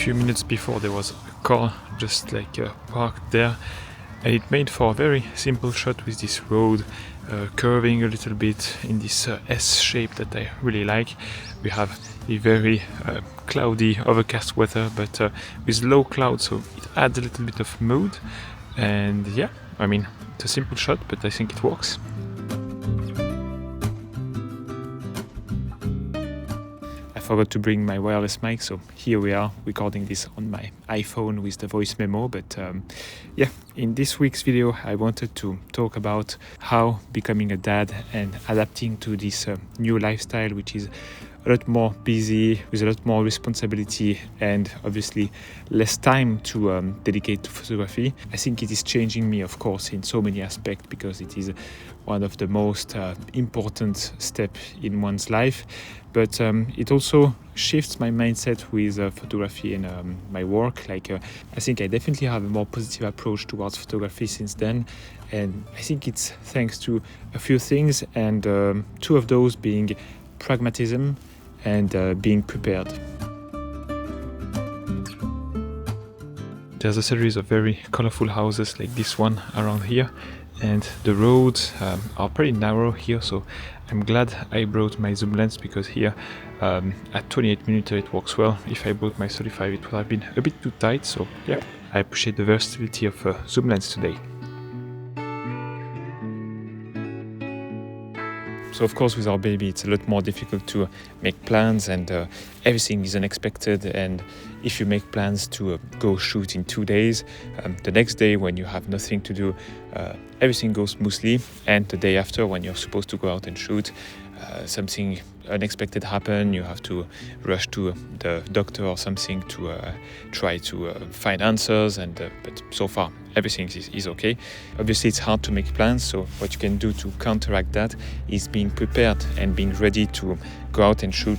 few minutes before there was a car just like parked there, and it made for a very simple shot with this road curving a little bit in this S shape that I really like. We have a very cloudy, overcast weather, but with low clouds, so it adds a little bit of mood. And yeah, I mean, it's a simple shot, but I think it works. I forgot to bring my wireless mic, so here we are recording this on my iPhone with the voice memo. But yeah, in this week's video I wanted to talk about how becoming a dad and adapting to this new lifestyle, which is a lot more busy, with a lot more responsibility and obviously less time to dedicate to photography. I think it is changing me, of course, in so many aspects, because it is one of the most important steps in one's life. But it also shifts my mindset with photography and my work. I think I definitely have a more positive approach towards photography since then. And I think it's thanks to a few things, and two of those being pragmatism and being prepared. There's a series of very colorful houses like this one around here, and the roads are pretty narrow here, so I'm glad I brought my zoom lens, because here at 28mm it works well. If I brought my 35 it would have been a bit too tight, so yeah, I appreciate the versatility of a zoom lens today. So of course with our baby it's a lot more difficult to make plans, and everything is unexpected. And if you make plans to go shoot in 2 days, the next day when you have nothing to do, everything goes smoothly. And the day after, when you're supposed to go out and shoot, something unexpected happen, you have to rush to the doctor or something to try to find answers, and but so far everything is okay. Obviously it's hard to make plans, so what you can do to counteract that is being prepared and being ready to go out and shoot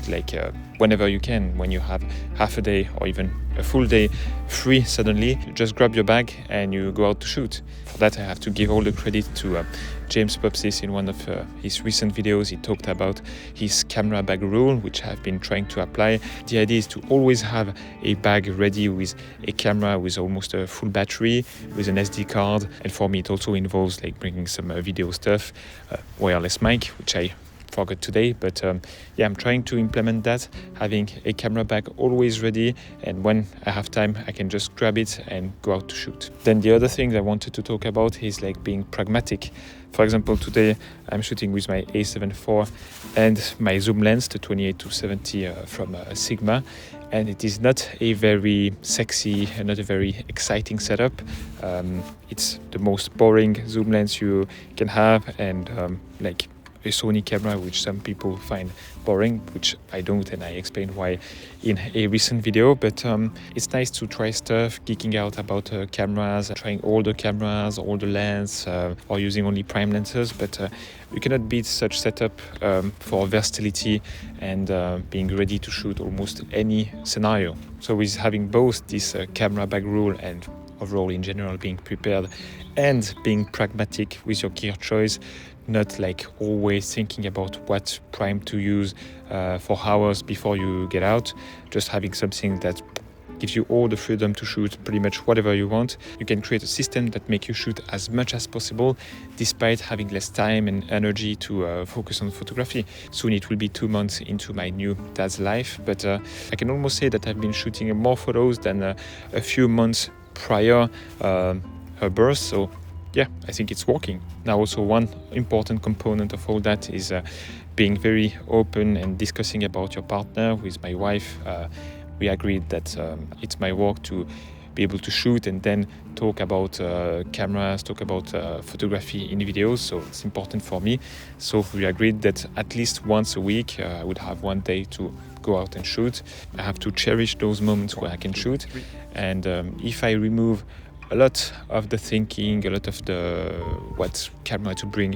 whenever you can. When you have half a day or even a full day free suddenly, you just grab your bag and you go out to shoot. For that I have to give all the credit to James Popsis. In one of his recent videos he talked about his camera bag rule, which I've been trying to apply. The idea is to always have a bag ready with a camera with almost a full battery, with an SD card, and for me it also involves bringing some video stuff, wireless mic, which I forgot today, but yeah, I'm trying to implement that, having a camera bag always ready, and when I have time I can just grab it and go out to shoot. Then the other thing I wanted to talk about is being pragmatic. For example, today I'm shooting with my A7 IV and my zoom lens, the 28-70 from Sigma, and it is not a very sexy and not a very exciting setup. It's the most boring zoom lens you can have, and a Sony camera, which some people find boring, which I don't, and I explained why in a recent video. But it's nice to try stuff, geeking out about cameras, trying all the cameras, all the lenses, or using only prime lenses. But you cannot beat such setup for versatility and being ready to shoot almost any scenario. So with having both this camera bag rule and overall in general being prepared and being pragmatic with your gear choice, not always thinking about what prime to use for hours before you get out, just having something that gives you all the freedom to shoot pretty much whatever you want. You can create a system that makes you shoot as much as possible despite having less time and energy to focus on photography. Soon it will be 2 months into my new dad's life, but I can almost say that I've been shooting more photos than a few months prior her birth. So yeah, I think it's working. Now also one important component of all that is being very open and discussing about your partner. With my wife, we agreed that it's my work to be able to shoot and then talk about cameras, talk about photography in videos, so it's important for me. So we agreed that at least once a week I would have one day to go out and shoot. I have to cherish those moments where I can shoot, and if I remove a lot of the thinking, a lot of the what camera to bring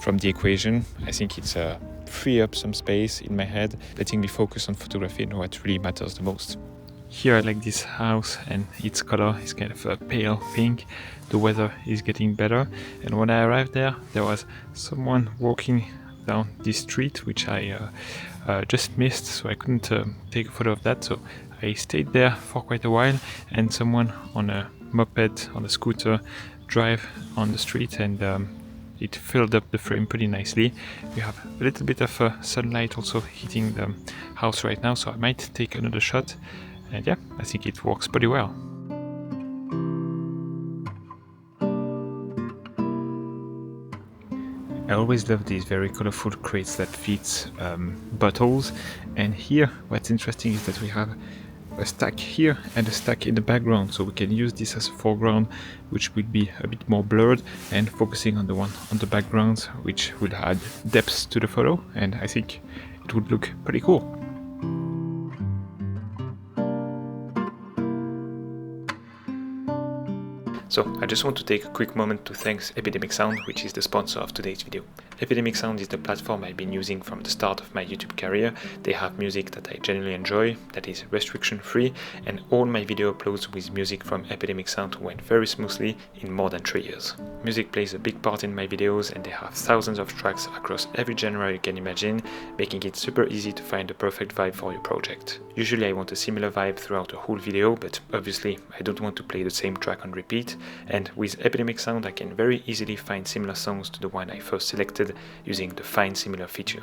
from the equation, I think it's free up some space in my head, letting me focus on photography and what really matters the most. Here I like this house, and its color is kind of a pale pink. The weather is getting better, and when I arrived there was someone walking down this street, which I just missed, so I couldn't take a photo of that. So I stayed there for quite a while, and someone on a moped, on a scooter, drive on the street, and it filled up the frame pretty nicely. We have a little bit of sunlight also hitting the house right now, so I might take another shot, and yeah, I think it works pretty well. I always love these very colorful crates that fit bottles, and here what's interesting is that we have a stack here and a stack in the background, so we can use this as a foreground, which will be a bit more blurred, and focusing on the one on the background, which would add depth to the photo, and I think it would look pretty cool. So I just want to take a quick moment to thank Epidemic Sound, which is the sponsor of today's video. Epidemic Sound is the platform I've been using from the start of my YouTube career. They have music that I genuinely enjoy, that is restriction free, and all my video uploads with music from Epidemic Sound went very smoothly in more than 3 years. Music plays a big part in my videos, and they have thousands of tracks across every genre you can imagine, making it super easy to find the perfect vibe for your project. Usually I want a similar vibe throughout the whole video, but obviously I don't want to play the same track on repeat, and with Epidemic Sound I can very easily find similar songs to the one I first selected using the Find Similar feature.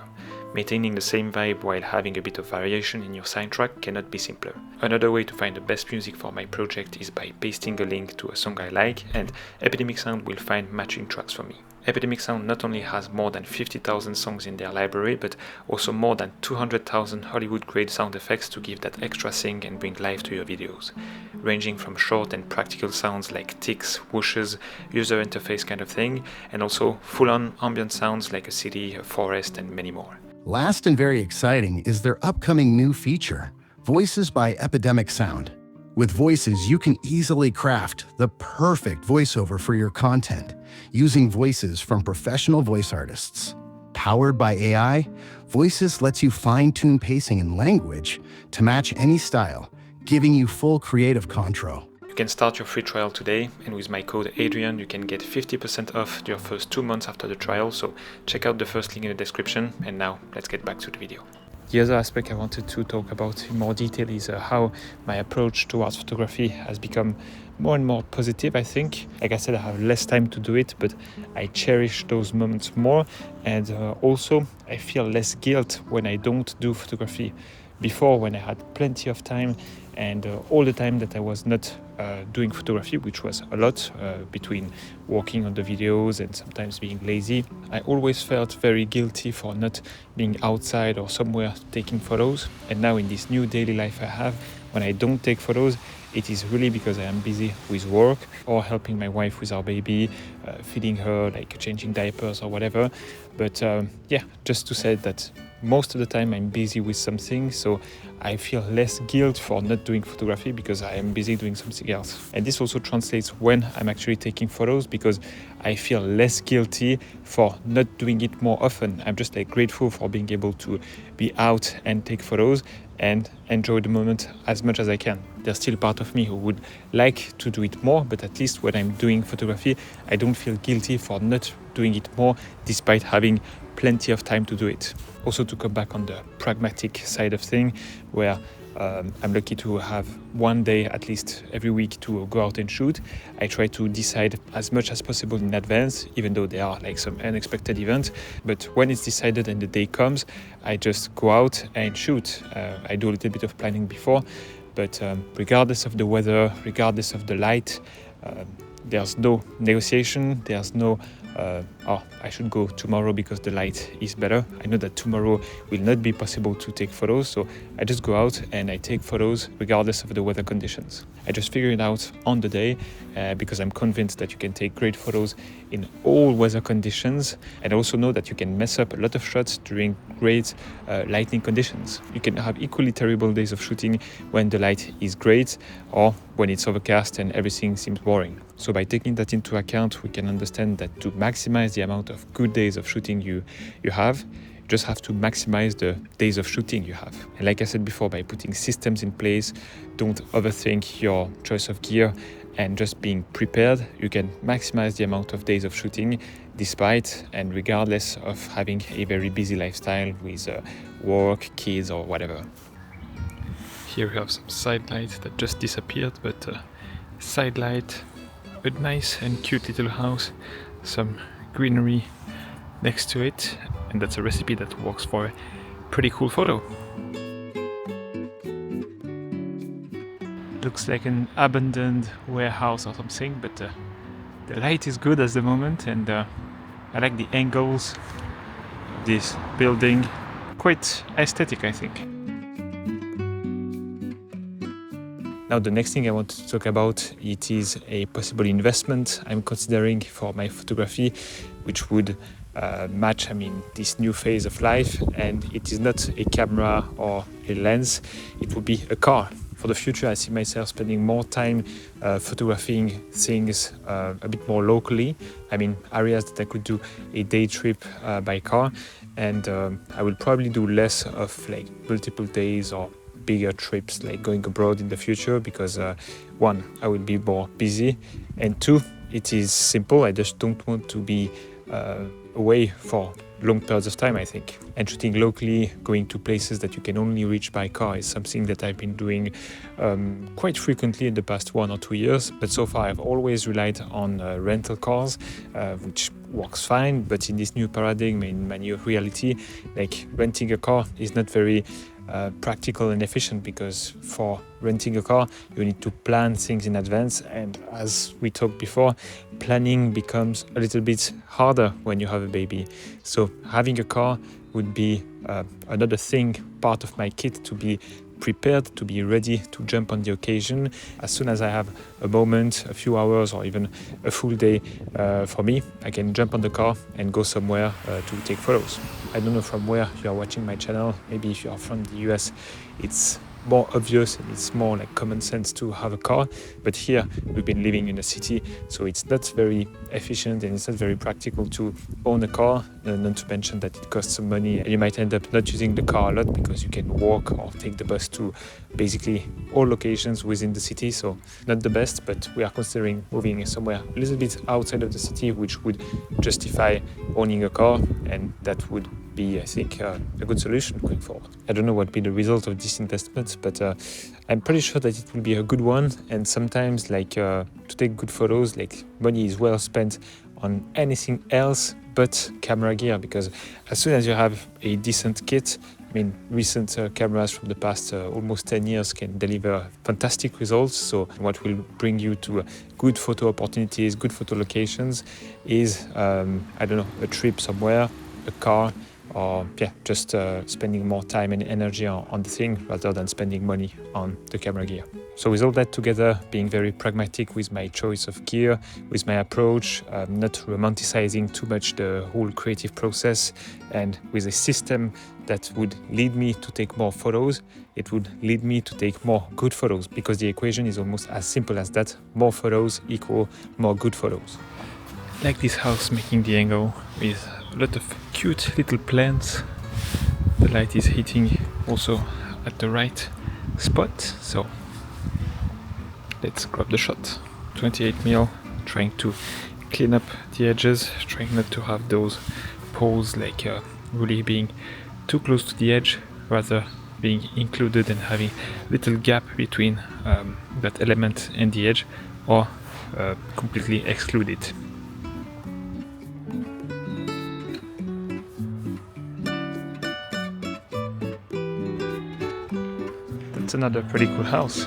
Maintaining the same vibe while having a bit of variation in your soundtrack cannot be simpler. Another way to find the best music for my project is by pasting a link to a song I like, and Epidemic Sound will find matching tracks for me. Epidemic Sound not only has more than 50,000 songs in their library, but also more than 200,000 Hollywood-grade sound effects to give that extra zing and bring life to your videos, ranging from short and practical sounds like ticks, whooshes, user interface kind of thing, and also full-on ambient sounds like a city, a forest, and many more. Last and very exciting is their upcoming new feature, Voices by Epidemic Sound. With Voices, you can easily craft the perfect voiceover for your content, using voices from professional voice artists. Powered by AI, Voices lets you fine-tune pacing and language to match any style, giving you full creative control. You can start your free trial today, and with my code Adrian you can get 50% off your first 2 months after the trial, so check out the first link in the description, and now let's get back to the video. The other aspect I wanted to talk about in more detail is how my approach towards photography has become more and more positive, I think. Like I said, I have less time to do it, but I cherish those moments more, and also I feel less guilt when I don't do photography. Before, when I had plenty of time and all the time that I was not doing photography, which was a lot between working on the videos and sometimes being lazy, I always felt very guilty for not being outside or somewhere taking photos. And now in this new daily life I have, when I don't take photos, it is really because I am busy with work or helping my wife with our baby, feeding her, like changing diapers or whatever. But yeah, just to say that most of the time I'm busy with something, so I feel less guilt for not doing photography because I am busy doing something else. And this also translates when I'm actually taking photos, because I feel less guilty for not doing it more often. I'm just like grateful for being able to be out and take photos and enjoy the moment as much as I can. There's still part of me who would like to do it more, but at least when I'm doing photography, I don't feel guilty for not doing it more despite having plenty of time to do it. Also, to come back on the pragmatic side of things, where I'm lucky to have one day at least every week to go out and shoot. I try to decide as much as possible in advance, even though there are like some unexpected events. But when it's decided and the day comes, I just go out and shoot. I do a little bit of planning before, but regardless of the weather, regardless of the light, there's no negotiation, there's no oh, I should go tomorrow because the light is better. I know that tomorrow will not be possible to take photos, so I just go out and I take photos regardless of the weather conditions. I just figure it out on the day because I'm convinced that you can take great photos in all weather conditions, and also know that you can mess up a lot of shots during great lighting conditions. You can have equally terrible days of shooting when the light is great or when it's overcast and everything seems boring. So by taking that into account, we can understand that to maximize the amount of good days of shooting you have, you just have to maximize the days of shooting you have. And like I said before, by putting systems in place, don't overthink your choice of gear, and just being prepared, you can maximize the amount of days of shooting despite and regardless of having a very busy lifestyle with work, kids or whatever. Here we have some side lights that just disappeared, but side light, a nice and cute little house, some greenery next to it, and that's a recipe that works for a pretty cool photo. Looks like an abandoned warehouse or something, but the light is good at the moment, and I like the angles of this building. Quite aesthetic, I think. Now the next thing I want to talk about, it is a possible investment I'm considering for my photography, which would match, this new phase of life. And it is not a camera or a lens, it would be a car. For the future, I see myself spending more time photographing things a bit more locally. Areas that I could do a day trip by car, and I will probably do less of like multiple days or bigger trips like going abroad in the future, because one, I will be more busy, and two, it is simple. I just don't want to be away for long periods of time, I think. And shooting locally, going to places that you can only reach by car, is something that I've been doing quite frequently in the past 1 or 2 years. But so far I've always relied on rental cars, which works fine. But in this new paradigm, in my new reality, like renting a car is not very practical and efficient, because for renting a car you need to plan things in advance, and as we talked before, planning becomes a little bit harder when you have a baby. So having a car would be another thing, part of my kit, to be prepared, to be ready to jump on the occasion. As soon as I have a moment, a few hours, or even a full day for me, I can jump on the car and go somewhere to take photos. I don't know from where you are watching my channel. Maybe if you are from the US, it's more obvious and it's more like common sense to have a car, but here we've been living in a city, so it's not very efficient and it's not very practical to own a car, not to mention that it costs some money, and you might end up not using the car a lot because you can walk or take the bus to basically all locations within the city. So not the best, but we are considering moving somewhere a little bit outside of the city, which would justify owning a car, and that would be, I think, a good solution going forward. I don't know what will be the result of this investment, but I'm pretty sure that it will be a good one. And sometimes, to take good photos, money is well spent on anything else but camera gear, because as soon as you have a decent kit, recent cameras from the past almost 10 years can deliver fantastic results. So what will bring you to good photo opportunities, good photo locations is, a trip somewhere, a car, or just spending more time and energy on the thing rather than spending money on the camera gear. So with all that together, being very pragmatic with my choice of gear, with my approach, not romanticizing too much the whole creative process, and with a system that would lead me to take more photos, it would lead me to take more good photos, because the equation is almost as simple as that. More photos equal more good photos. Like this house making the angle with a lot of cute little plants. The light is hitting also at the right spot, so let's grab the shot. 28mm, trying to clean up the edges, trying not to have those poles really being too close to the edge, rather being included and having little gap between that element and the edge, or completely exclude it. It's another pretty cool house.